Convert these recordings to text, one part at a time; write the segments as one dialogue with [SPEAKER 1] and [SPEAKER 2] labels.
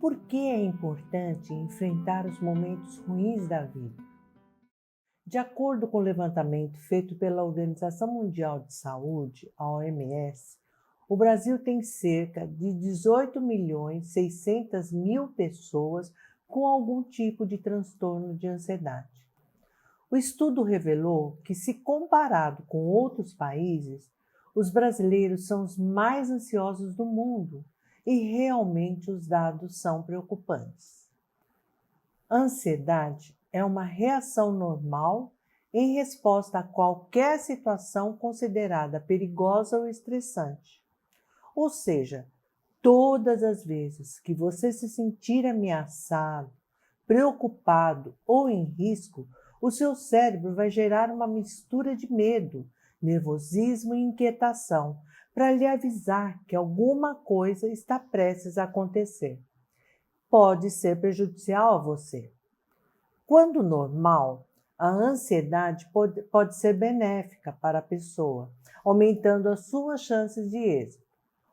[SPEAKER 1] Por que é importante enfrentar os momentos ruins da vida? De acordo com o levantamento feito pela Organização Mundial de Saúde, a OMS, o Brasil tem cerca de 18.600.000 pessoas com algum tipo de transtorno de ansiedade. O estudo revelou que, se comparado com outros países, os brasileiros são os mais ansiosos do mundo e realmente os dados são preocupantes. A ansiedade é uma reação normal em resposta a qualquer situação considerada perigosa ou estressante. Ou seja, todas as vezes que você se sentir ameaçado, preocupado ou em risco, o seu cérebro vai gerar uma mistura de medo, nervosismo e inquietação para lhe avisar que alguma coisa está prestes a acontecer. Pode ser prejudicial a você. Quando normal, a ansiedade pode ser benéfica para a pessoa, aumentando as suas chances de êxito.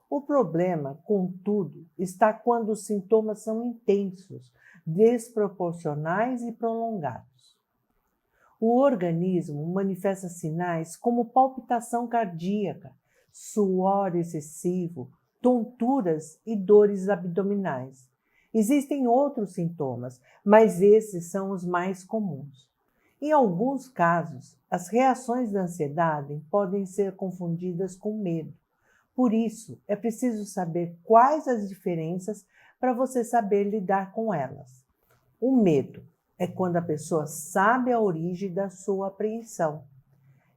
[SPEAKER 1] O problema, contudo, está quando os sintomas são intensos, desproporcionais e prolongados. O organismo manifesta sinais como palpitação cardíaca, suor excessivo, tonturas e dores abdominais. Existem outros sintomas, mas esses são os mais comuns. Em alguns casos, as reações da ansiedade podem ser confundidas com medo. Por isso, é preciso saber quais as diferenças para você saber lidar com elas. O medo é quando a pessoa sabe a origem da sua apreensão.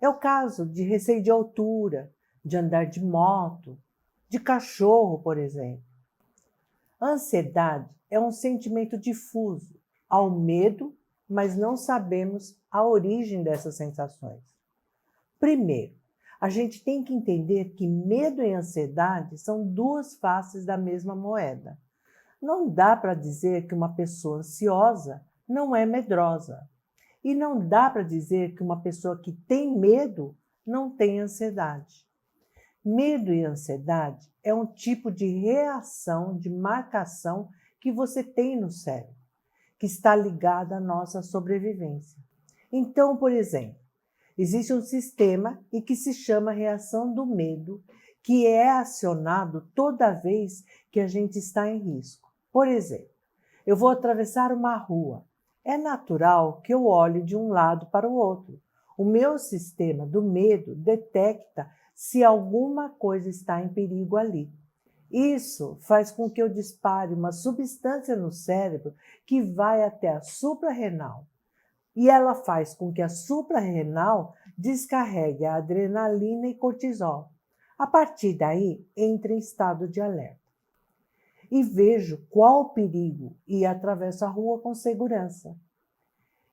[SPEAKER 1] É o caso de receio de altura, de andar de moto, de cachorro, por exemplo. A ansiedade é um sentimento difuso ao medo, mas não sabemos a origem dessas sensações. Primeiro, a gente tem que entender que medo e ansiedade são duas faces da mesma moeda. Não dá para dizer que uma pessoa ansiosa não é medrosa. E não dá para dizer que uma pessoa que tem medo não tem ansiedade. Medo e ansiedade é um tipo de reação, de marcação que você tem no cérebro, que está ligada à nossa sobrevivência. Então, por exemplo, existe um sistema e que se chama reação do medo, que é acionado toda vez que a gente está em risco. Por exemplo, eu vou atravessar uma rua. É natural que eu olhe de um lado para o outro. O meu sistema do medo detecta se alguma coisa está em perigo ali. Isso faz com que eu dispare uma substância no cérebro que vai até a suprarrenal. E ela faz com que a suprarrenal descarregue a adrenalina e cortisol. A partir daí, entra em estado de alerta. E vejo qual o perigo e atravesso a rua com segurança.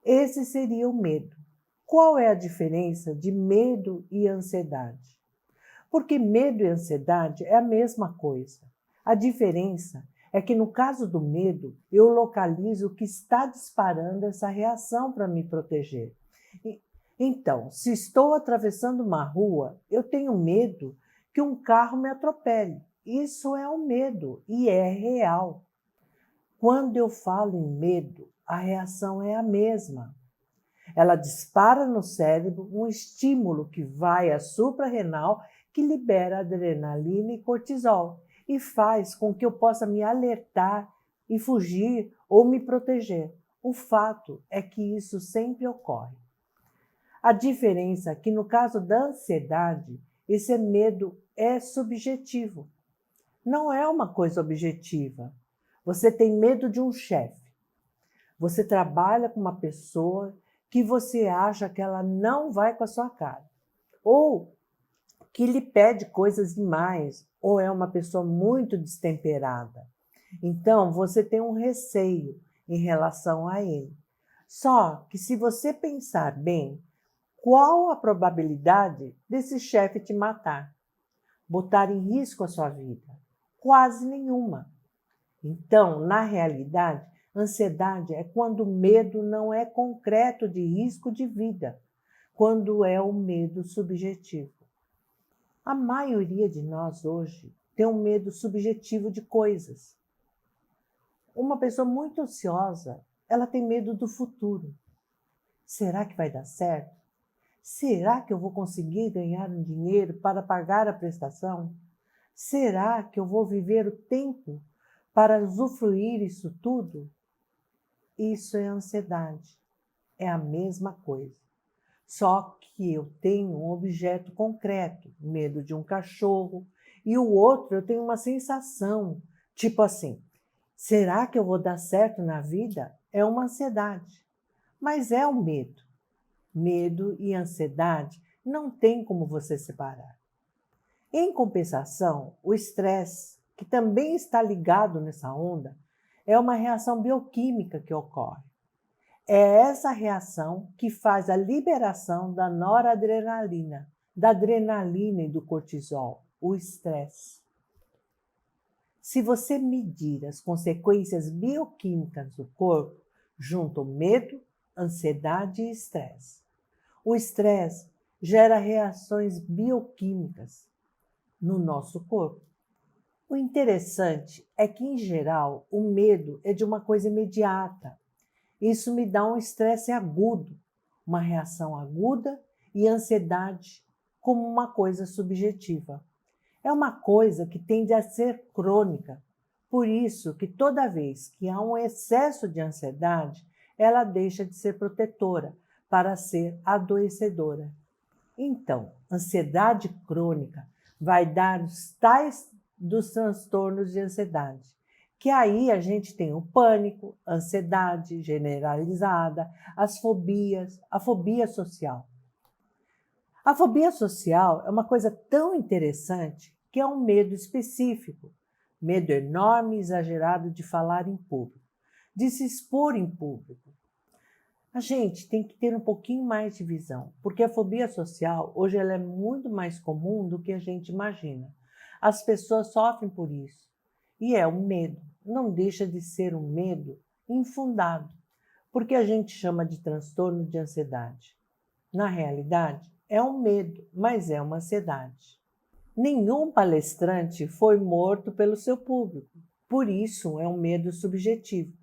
[SPEAKER 1] Esse seria o medo. Qual é a diferença de medo e ansiedade? Porque medo e ansiedade é a mesma coisa. A diferença é que, no caso do medo, eu localizo o que está disparando essa reação para me proteger. Então, se estou atravessando uma rua, eu tenho medo que um carro me atropele. Isso é um medo e é real. Quando eu falo em medo, a reação é a mesma. Ela dispara no cérebro um estímulo que vai à suprarrenal, que libera adrenalina e cortisol e faz com que eu possa me alertar e fugir ou me proteger. O fato é que isso sempre ocorre. A diferença é que, no caso da ansiedade, esse medo é subjetivo. Não é uma coisa objetiva. Você tem medo de um chefe. Você trabalha com uma pessoa que você acha que ela não vai com a sua cara. Ou que lhe pede coisas demais, ou é uma pessoa muito destemperada. Então, você tem um receio em relação a ele. Só que, se você pensar bem, qual a probabilidade desse chefe te matar? Botar em risco a sua vida? Quase nenhuma. Então, na realidade, ansiedade é quando o medo não é concreto de risco de vida, quando é o medo subjetivo. A maioria de nós hoje tem um medo subjetivo de coisas. Uma pessoa muito ansiosa, ela tem medo do futuro. Será que vai dar certo? Será que eu vou conseguir ganhar um dinheiro para pagar a prestação? Será que eu vou viver o tempo para usufruir isso tudo? Isso é ansiedade. É a mesma coisa. Só que eu tenho um objeto concreto, medo de um cachorro, e o outro eu tenho uma sensação, tipo assim, será que eu vou dar certo na vida? É uma ansiedade, mas é um medo. Medo e ansiedade não tem como você separar. Em compensação, o estresse, que também está ligado nessa onda, é uma reação bioquímica que ocorre. É essa reação que faz a liberação da noradrenalina, da adrenalina e do cortisol, o estresse. Se você medir as consequências bioquímicas do corpo, juntam medo, ansiedade e estresse. O estresse gera reações bioquímicas no nosso corpo. O interessante é que, em geral, o medo é de uma coisa imediata. Isso me dá um estresse agudo, uma reação aguda e ansiedade como uma coisa subjetiva. É uma coisa que tende a ser crônica. Por isso que toda vez que há um excesso de ansiedade, ela deixa de ser protetora para ser adoecedora. Então, ansiedade crônica vai dar os tais dos transtornos de ansiedade, que aí a gente tem o pânico, ansiedade generalizada, as fobias, a fobia social. A fobia social é uma coisa tão interessante que é um medo específico, medo enorme e exagerado de falar em público, de se expor em público. A gente tem que ter um pouquinho mais de visão, porque a fobia social hoje ela é muito mais comum do que a gente imagina. As pessoas sofrem por isso. E é um medo, não deixa de ser um medo infundado, porque a gente chama de transtorno de ansiedade. Na realidade, é um medo, mas é uma ansiedade. Nenhum palestrante foi morto pelo seu público, por isso é um medo subjetivo,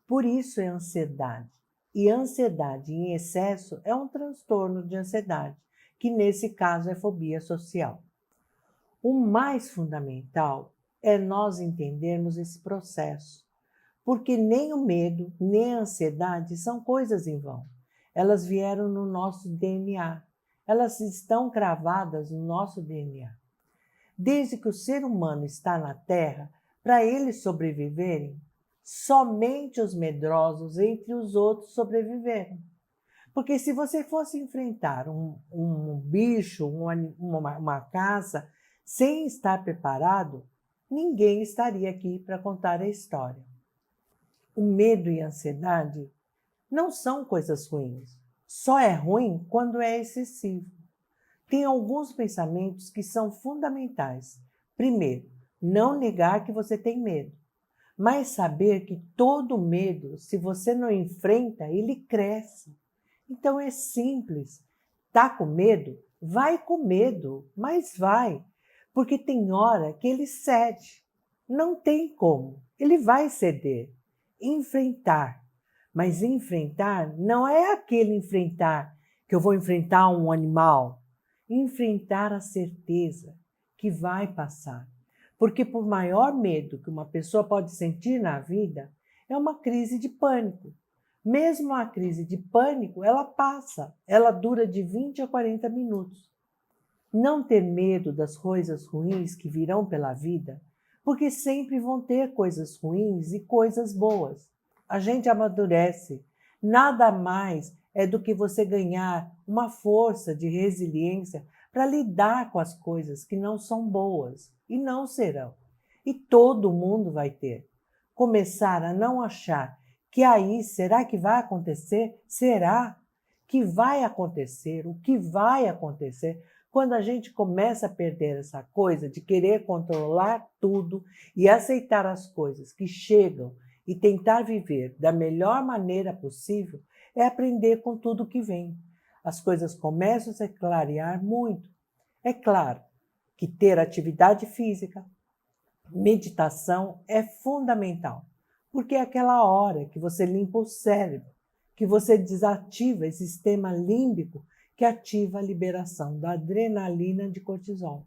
[SPEAKER 1] por isso é ansiedade. E ansiedade em excesso é um transtorno de ansiedade, que nesse caso é fobia social. O mais fundamental é nós entendermos esse processo, porque nem o medo, nem a ansiedade são coisas em vão. Elas vieram no nosso DNA, elas estão cravadas no nosso DNA. Desde que o ser humano está na Terra, para eles sobreviverem, somente os medrosos entre os outros sobreviveram. Porque se você fosse enfrentar um bicho, uma caça, sem estar preparado, ninguém estaria aqui para contar a história. O medo e a ansiedade não são coisas ruins. Só é ruim quando é excessivo. Tem alguns pensamentos que são fundamentais. Primeiro, não negar que você tem medo, mas saber que todo medo, se você não enfrenta, ele cresce. Então é simples. Tá com medo? Vai com medo, mas vai. Porque tem hora que ele cede. Não tem como. Ele vai ceder. Enfrentar. Mas enfrentar não é aquele enfrentar que eu vou enfrentar um animal. Enfrentar a certeza que vai passar. Porque por maior medo que uma pessoa pode sentir na vida, é uma crise de pânico. Mesmo a crise de pânico, ela passa, ela dura de 20 a 40 minutos. Não ter medo das coisas ruins que virão pela vida, porque sempre vão ter coisas ruins e coisas boas. A gente amadurece. Nada mais é do que você ganhar uma força de resiliência para lidar com as coisas que não são boas e não serão. E todo mundo vai ter. Começar a não achar que aí, será que vai acontecer? Será que vai acontecer? O que vai acontecer? Quando a gente começa a perder essa coisa de querer controlar tudo e aceitar as coisas que chegam e tentar viver da melhor maneira possível, é aprender com tudo que vem. As coisas começam a se clarear muito. É claro que ter atividade física, meditação é fundamental. porque é aquela hora que você limpa o cérebro, que você desativa esse sistema límbico que ativa a liberação da adrenalina e de cortisol.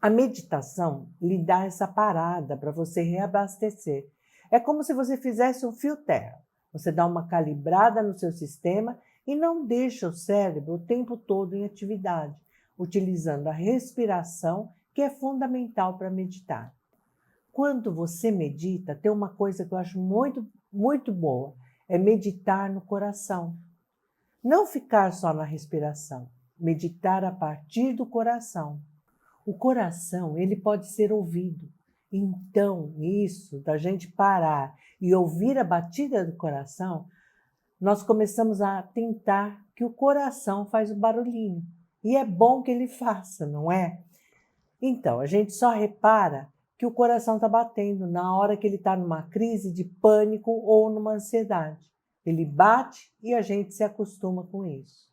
[SPEAKER 1] A meditação lhe dá essa parada para você reabastecer. É como se você fizesse um fio terra. Você dá uma calibrada no seu sistema e não deixa o cérebro o tempo todo em atividade, utilizando a respiração, que é fundamental para meditar. Quando você medita, tem uma coisa que eu acho muito boa, é meditar no coração. Não ficar só na respiração, meditar a partir do coração. O coração, ele pode ser ouvido. Então, isso da gente parar e ouvir a batida do coração, nós começamos a tentar que o coração faz o barulhinho. E é bom que ele faça, não é? Então, a gente só repara que o coração está batendo na hora que ele está numa crise de pânico ou numa ansiedade. Ele bate e a gente se acostuma com isso.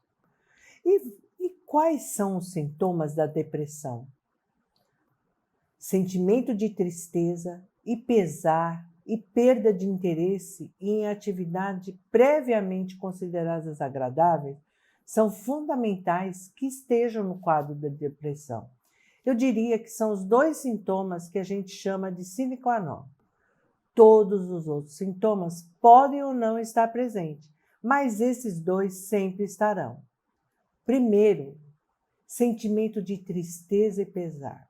[SPEAKER 1] E quais são os sintomas da depressão? Sentimento de tristeza e pesar e perda de interesse em atividades previamente consideradas agradáveis são fundamentais que estejam no quadro da depressão. Eu diria que são os dois sintomas que a gente chama de sine qua non. Todos os outros sintomas podem ou não estar presentes, mas esses dois sempre estarão. Primeiro, sentimento de tristeza e pesar.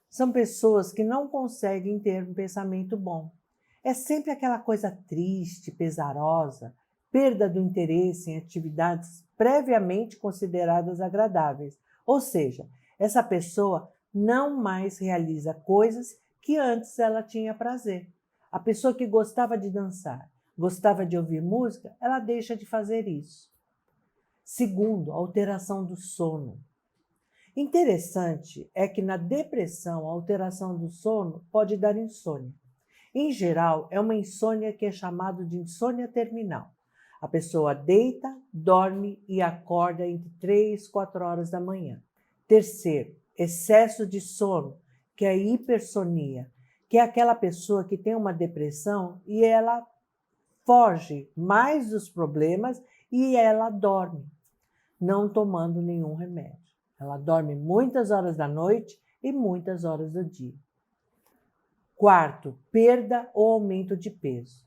[SPEAKER 1] São pessoas que não conseguem ter um pensamento bom. É sempre aquela coisa triste, pesarosa, perda do interesse em atividades previamente consideradas agradáveis. Ou seja, essa pessoa não mais realiza coisas que antes ela tinha prazer. A pessoa que gostava de dançar, gostava de ouvir música, ela deixa de fazer isso. Segundo, alteração do sono. Interessante é que na depressão, a alteração do sono pode dar insônia. Em geral, é uma insônia que é chamada de insônia terminal. A pessoa deita, dorme e acorda entre 3 e 4 horas da manhã. Terceiro, excesso de sono, que é a hipersonia, que é aquela pessoa que tem uma depressão e ela foge mais dos problemas e ela dorme, não tomando nenhum remédio. Ela dorme muitas horas da noite e muitas horas do dia. Quarto, perda ou aumento de peso.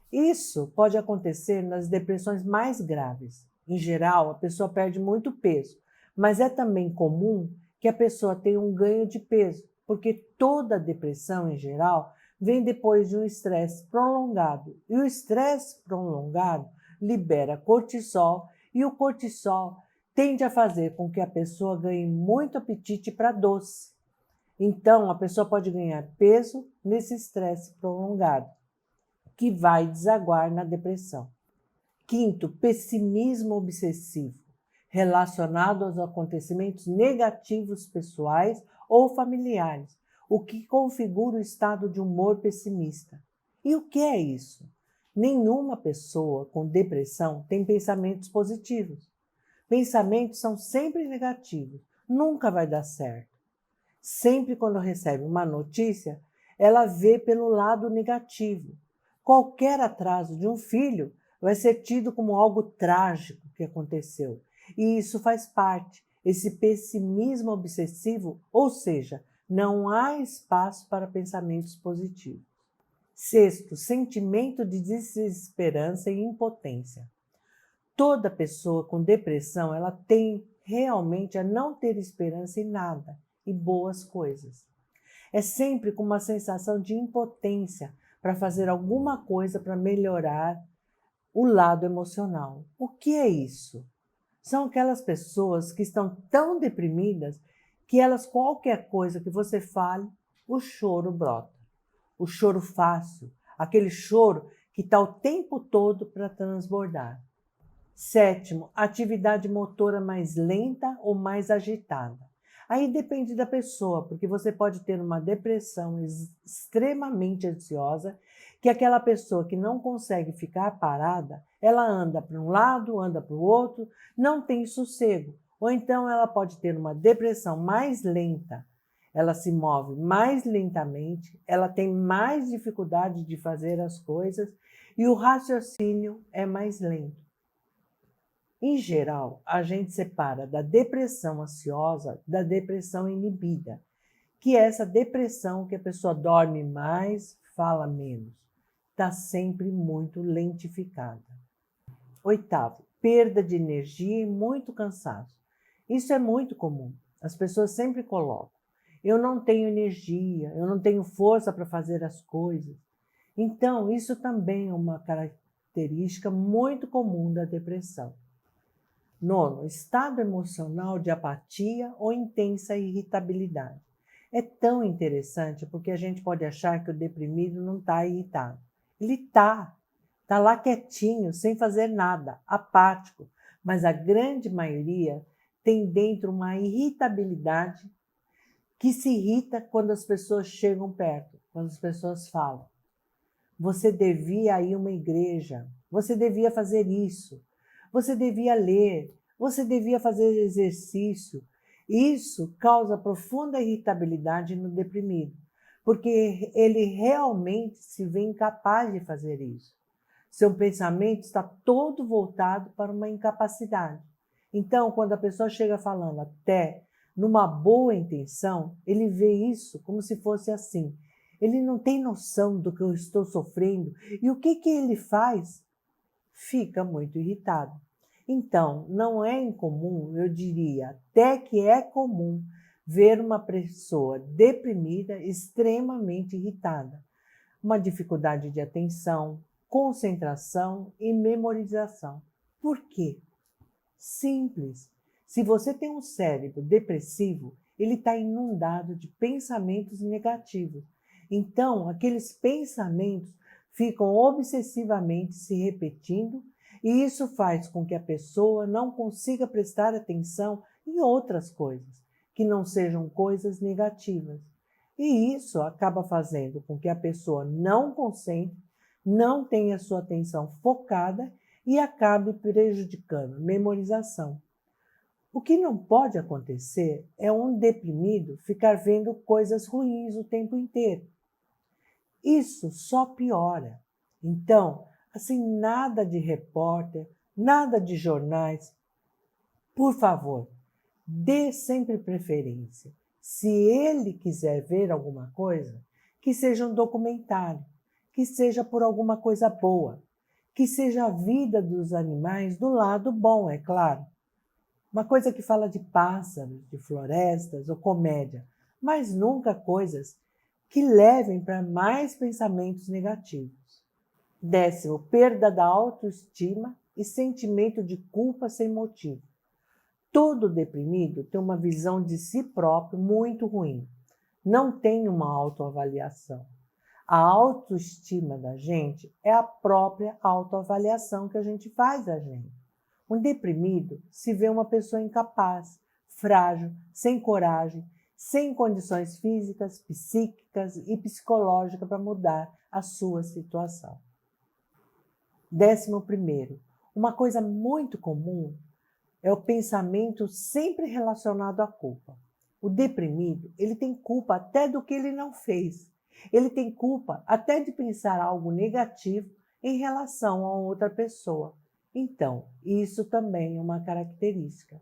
[SPEAKER 1] Isso pode acontecer nas depressões mais graves. Em geral, a pessoa perde muito peso, mas é também comum que a pessoa tenha um ganho de peso, porque toda depressão, em geral, vem depois de um estresse prolongado. E o estresse prolongado libera cortisol, e o cortisol tende a fazer com que a pessoa ganhe muito apetite para doce. Então, a pessoa pode ganhar peso nesse estresse prolongado, que vai desaguar na depressão. Quinto, pessimismo obsessivo, relacionado aos acontecimentos negativos pessoais ou familiares, o que configura o estado de humor pessimista. E o que é isso? Nenhuma pessoa com depressão tem pensamentos positivos. Pensamentos são sempre negativos, nunca vai dar certo. Sempre quando recebe uma notícia, ela vê pelo lado negativo. Qualquer atraso de um filho vai ser tido como algo trágico que aconteceu. E isso faz parte, esse pessimismo obsessivo, ou seja, não há espaço para pensamentos positivos. Sexto, sentimento de desesperança e impotência. Toda pessoa com depressão, ela tem realmente a não ter esperança em nada e boas coisas. É sempre com uma sensação de impotência para fazer alguma coisa para melhorar o lado emocional. O que é isso? São aquelas pessoas que estão tão deprimidas que elas, qualquer coisa que você fale, o choro brota. O choro fácil, aquele choro que está o tempo todo para transbordar. Sétimo, atividade motora mais lenta ou mais agitada. Aí depende da pessoa, porque você pode ter uma depressão extremamente ansiosa, que aquela pessoa que não consegue ficar parada, ela anda para um lado, anda para o outro, não tem sossego. Ou então ela pode ter uma depressão mais lenta. ela se move mais lentamente, ela tem mais dificuldade de fazer as coisas e o raciocínio é mais lento. Em geral, a gente separa da depressão ansiosa da depressão inibida, que é essa depressão que a pessoa dorme mais, fala menos, está sempre muito lentificada. Oitavo, perda de energia e muito cansaço. Isso é muito comum. As pessoas sempre colocam: eu não tenho energia, eu não tenho força para fazer as coisas. Então, isso também é uma característica muito comum da depressão. Nono, estado emocional de apatia ou intensa irritabilidade. É tão interessante porque a gente pode achar que o deprimido não está irritado. Ele está lá quietinho, sem fazer nada, apático, mas a grande maioria tem dentro uma irritabilidade que se irrita quando as pessoas chegam perto, quando as pessoas falam: você devia ir a uma igreja, você devia fazer isso, você devia ler, você devia fazer exercício. Isso causa profunda irritabilidade no deprimido, porque ele realmente se vê incapaz de fazer isso. Seu pensamento está todo voltado para uma incapacidade. Então, quando a pessoa chega falando até numa boa intenção, ele vê isso como se fosse assim: ele não tem noção do que eu estou sofrendo. E o que ele faz? Fica muito irritado. Então, não é incomum, eu diria até que é comum, ver uma pessoa deprimida extremamente irritada, uma dificuldade de atenção, concentração e memorização. Por quê? Simples. Se você tem um cérebro depressivo, ele está inundado de pensamentos negativos. Então, aqueles pensamentos ficam obsessivamente se repetindo e isso faz com que a pessoa não consiga prestar atenção em outras coisas, que não sejam coisas negativas. E isso acaba fazendo com que a pessoa não concentre, não tenha sua atenção focada e acabe prejudicando a memorização. O que não pode acontecer é um deprimido ficar vendo coisas ruins o tempo inteiro. Isso só piora. Então, assim, nada de repórter, nada de jornais. Por favor, dê sempre preferência. Se ele quiser ver alguma coisa, que seja um documentário, que seja por alguma coisa boa, que seja a vida dos animais do lado bom, é claro. Uma coisa que fala de pássaros, de florestas ou comédia, mas nunca coisas que levem para mais pensamentos negativos. 10º, perda da autoestima e sentimento de culpa sem motivo. Todo deprimido tem uma visão de si próprio muito ruim. Não tem uma autoavaliação. A autoestima da gente é a própria autoavaliação que a gente faz da gente. Um deprimido se vê uma pessoa incapaz, frágil, sem coragem, sem condições físicas, psíquicas e psicológicas para mudar a sua situação. 11º, uma coisa muito comum é o pensamento sempre relacionado à culpa. O deprimido, ele tem culpa até do que ele não fez. Ele tem culpa até de pensar algo negativo em relação a outra pessoa. Então, isso também é uma característica.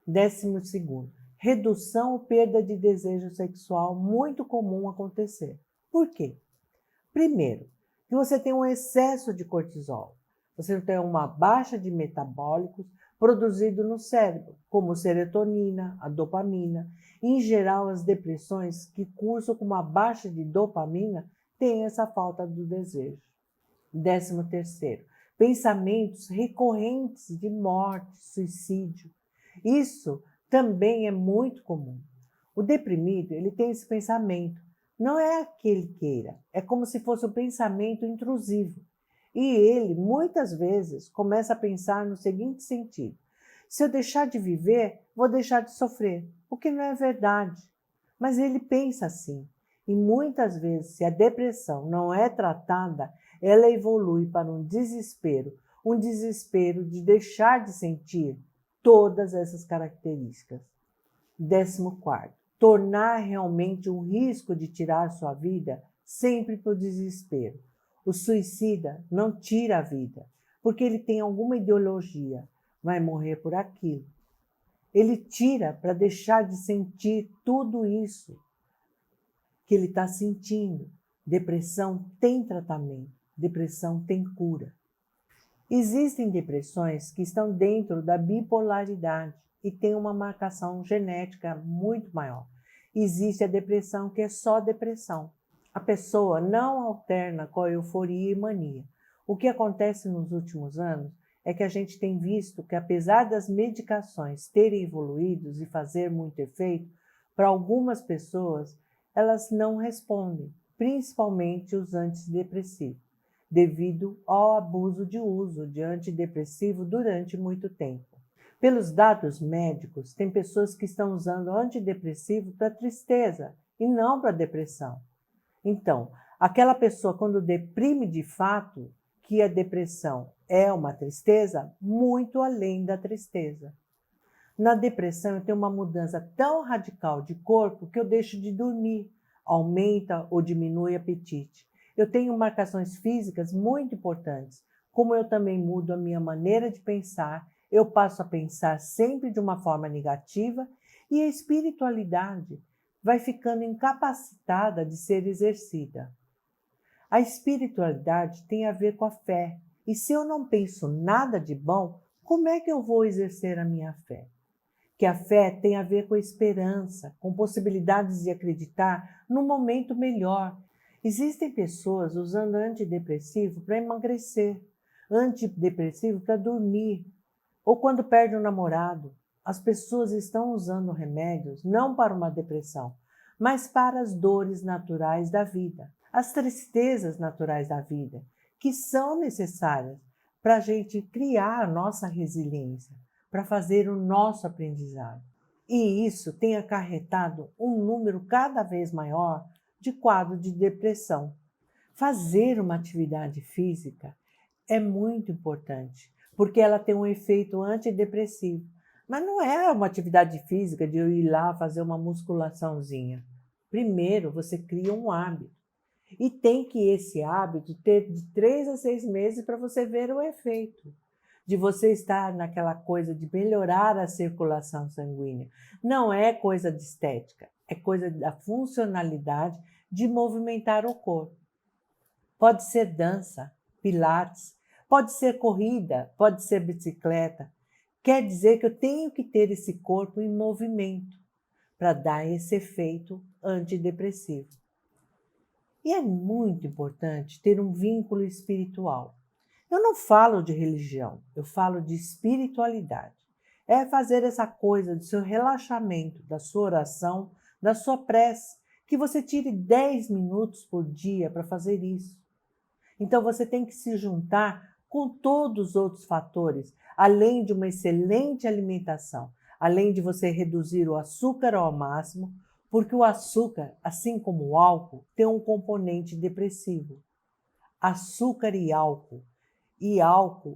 [SPEAKER 1] 12º, redução ou perda de desejo sexual muito comum acontecer. Por quê? Primeiro, que você tem um excesso de cortisol. Você tem uma baixa de metabólicos produzido no cérebro, como serotonina, a dopamina. Em geral, as depressões que cursam com uma baixa de dopamina têm essa falta do desejo. 13º, pensamentos recorrentes de morte, suicídio. Isso também é muito comum. O deprimido, ele tem esse pensamento. Não é que ele queira, é como se fosse um pensamento intrusivo. E ele, muitas vezes, começa a pensar no seguinte sentido: se eu deixar de viver, vou deixar de sofrer, o que não é verdade. Mas ele pensa assim. E muitas vezes, se a depressão não é tratada, ela evolui para um desespero de deixar de sentir todas essas características. 14º, tornar realmente um risco de tirar sua vida sempre para o desespero. O suicida não tira a vida, porque ele tem alguma ideologia, vai morrer por aquilo. Ele tira para deixar de sentir tudo isso que ele está sentindo. Depressão tem tratamento, depressão tem cura. Existem depressões que estão dentro da bipolaridade e têm uma marcação genética muito maior. Existe a depressão que é só depressão. A pessoa não alterna com a euforia e mania. O que acontece nos últimos anos é que a gente tem visto que, apesar das medicações terem evoluído e fazer muito efeito, para algumas pessoas elas não respondem, principalmente os antidepressivos, devido ao abuso de uso de antidepressivo durante muito tempo. Pelos dados médicos, tem pessoas que estão usando antidepressivo para tristeza e não para depressão. Então, aquela pessoa quando deprime de fato, que a depressão é uma tristeza, muito além da tristeza. Na depressão, eu tenho uma mudança tão radical de corpo que eu deixo de dormir, aumenta ou diminui o apetite. Eu tenho marcações físicas muito importantes, como eu também mudo a minha maneira de pensar, eu passo a pensar sempre de uma forma negativa e a espiritualidade vai ficando incapacitada de ser exercida. A espiritualidade tem a ver com a fé, e se eu não penso nada de bom, como é que eu vou exercer a minha fé? Que a fé tem a ver com a esperança, com possibilidades de acreditar num momento melhor. Existem pessoas usando antidepressivo para emagrecer, antidepressivo para dormir, ou quando perde um namorado. As pessoas estão usando remédios não para uma depressão, mas para as dores naturais da vida, as tristezas naturais da vida, que são necessárias para a gente criar a nossa resiliência, para fazer o nosso aprendizado. E isso tem acarretado um número cada vez maior de quadros de depressão. Fazer uma atividade física é muito importante, porque ela tem um efeito antidepressivo. Mas não é uma atividade física de eu ir lá fazer uma musculaçãozinha. Primeiro, você cria um hábito. E tem que esse hábito ter de 3 a 6 meses para você ver o efeito. De você estar naquela coisa de melhorar a circulação sanguínea. Não é coisa de estética, é coisa da funcionalidade de movimentar o corpo. Pode ser dança, pilates, pode ser corrida, pode ser bicicleta. Quer dizer que eu tenho que ter esse corpo em movimento para dar esse efeito antidepressivo. E é muito importante ter um vínculo espiritual. Eu não falo de religião, eu falo de espiritualidade. É fazer essa coisa do seu relaxamento, da sua oração, da sua prece, que você tire 10 minutos por dia para fazer isso. Então você tem que se juntar com todos os outros fatores, além de uma excelente alimentação, além de você reduzir o açúcar ao máximo, porque o açúcar, assim como o álcool, tem um componente depressivo. Açúcar e álcool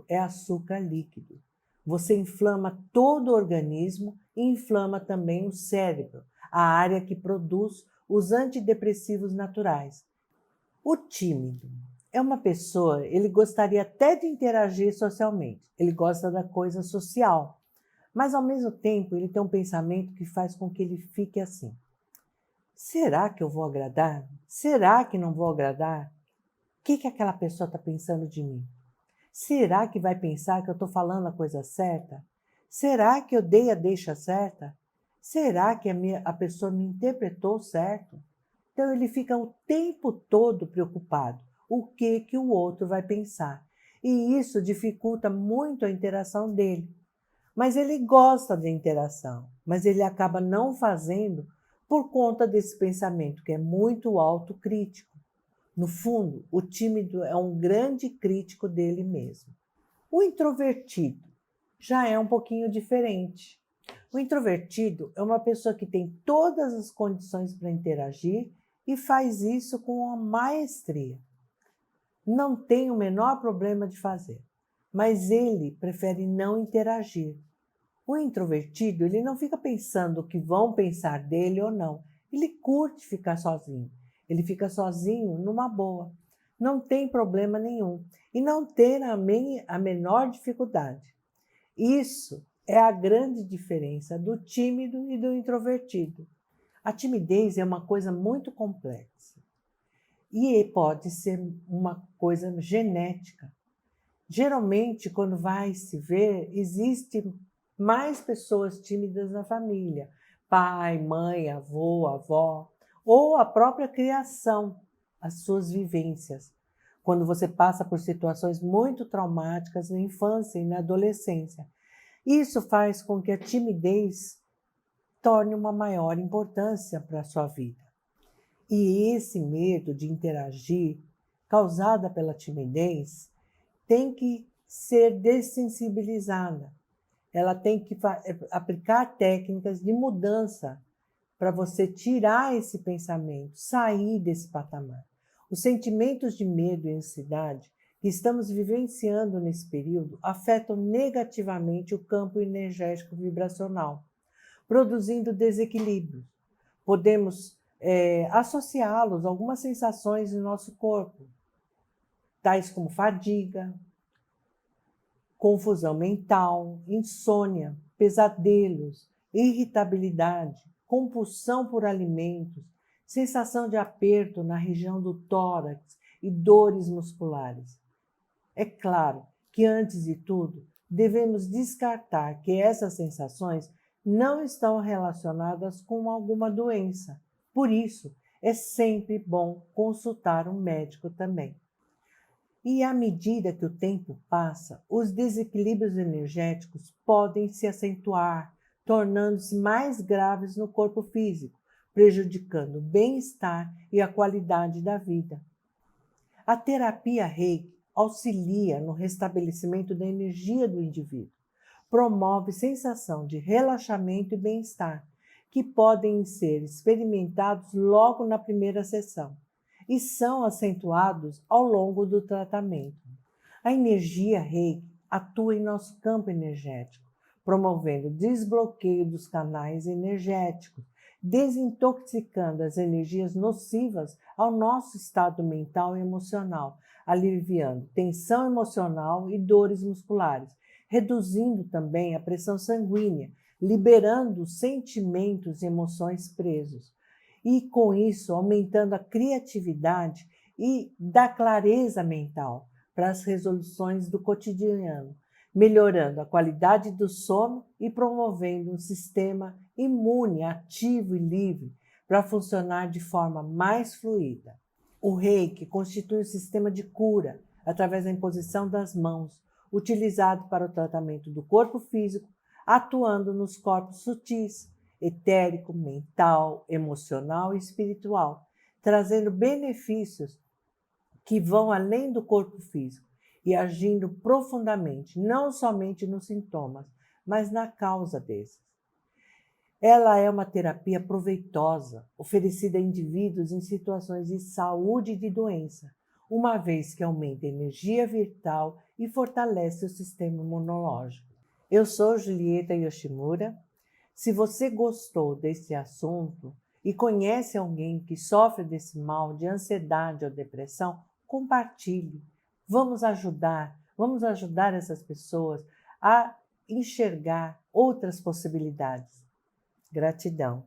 [SPEAKER 1] é açúcar líquido. Você inflama todo o organismo e inflama também o cérebro, a área que produz os antidepressivos naturais. O tímido é uma pessoa, ele gostaria até de interagir socialmente, ele gosta da coisa social, mas ao mesmo tempo ele tem um pensamento que faz com que ele fique assim. Será que eu vou agradar? Será que não vou agradar? O que aquela pessoa está pensando de mim? Será que vai pensar que eu estou falando a coisa certa? Será que eu dei a deixa certa? Será que a pessoa me interpretou certo? Então ele fica o tempo todo preocupado. O que o outro vai pensar? E isso dificulta muito a interação dele. Mas ele gosta de interação, mas ele acaba não fazendo por conta desse pensamento que é muito autocrítico. No fundo, o tímido é um grande crítico dele mesmo. O introvertido já é um pouquinho diferente. O introvertido é uma pessoa que tem todas as condições para interagir e faz isso com uma maestria. Não tem o menor problema de fazer, mas ele prefere não interagir. O introvertido, ele não fica pensando o que vão pensar dele ou não. Ele curte ficar sozinho. Ele fica sozinho numa boa. Não tem problema nenhum. E não ter a menor dificuldade. Isso é a grande diferença do tímido e do introvertido. A timidez é uma coisa muito complexa. E pode ser uma coisa genética. Geralmente, quando vai se ver, existem mais pessoas tímidas na família. Pai, mãe, avô, avó. Ou a própria criação, as suas vivências. Quando você passa por situações muito traumáticas na infância e na adolescência. Isso faz com que a timidez torne uma maior importância para a sua vida. E esse medo de interagir, causada pela timidez, tem que ser dessensibilizada. Ela tem que aplicar técnicas de mudança para você tirar esse pensamento, sair desse patamar. Os sentimentos de medo e ansiedade que estamos vivenciando nesse período afetam negativamente o campo energético vibracional, produzindo desequilíbrios. Podemos associá-los a algumas sensações no nosso corpo, tais como fadiga, confusão mental, insônia, pesadelos, irritabilidade, compulsão por alimentos, sensação de aperto na região do tórax e dores musculares. É claro que, antes de tudo, devemos descartar que essas sensações não estão relacionadas com alguma doença. Por isso, é sempre bom consultar um médico também. E à medida que o tempo passa, os desequilíbrios energéticos podem se acentuar, tornando-se mais graves no corpo físico, prejudicando o bem-estar e a qualidade da vida. A terapia Reiki auxilia no restabelecimento da energia do indivíduo, promove sensação de relaxamento e bem-estar, que podem ser experimentados logo na primeira sessão e são acentuados ao longo do tratamento. A energia Reiki atua em nosso campo energético, promovendo o desbloqueio dos canais energéticos, desintoxicando as energias nocivas ao nosso estado mental e emocional, aliviando tensão emocional e dores musculares, reduzindo também a pressão sanguínea, liberando sentimentos e emoções presos. E, com isso, aumentando a criatividade e da clareza mental para as resoluções do cotidiano, melhorando a qualidade do sono e promovendo um sistema imune, ativo e livre para funcionar de forma mais fluida. O Reiki constitui um sistema de cura através da imposição das mãos, utilizado para o tratamento do corpo físico, atuando nos corpos sutis, etérico, mental, emocional e espiritual, trazendo benefícios que vão além do corpo físico e agindo profundamente, não somente nos sintomas, mas na causa desses. Ela é uma terapia proveitosa, oferecida a indivíduos em situações de saúde e de doença, uma vez que aumenta a energia vital e fortalece o sistema imunológico. Eu sou Julieta Yoshimura. Se você gostou desse assunto e conhece alguém que sofre desse mal de ansiedade ou depressão, compartilhe. Vamos ajudar essas pessoas a enxergar outras possibilidades. Gratidão.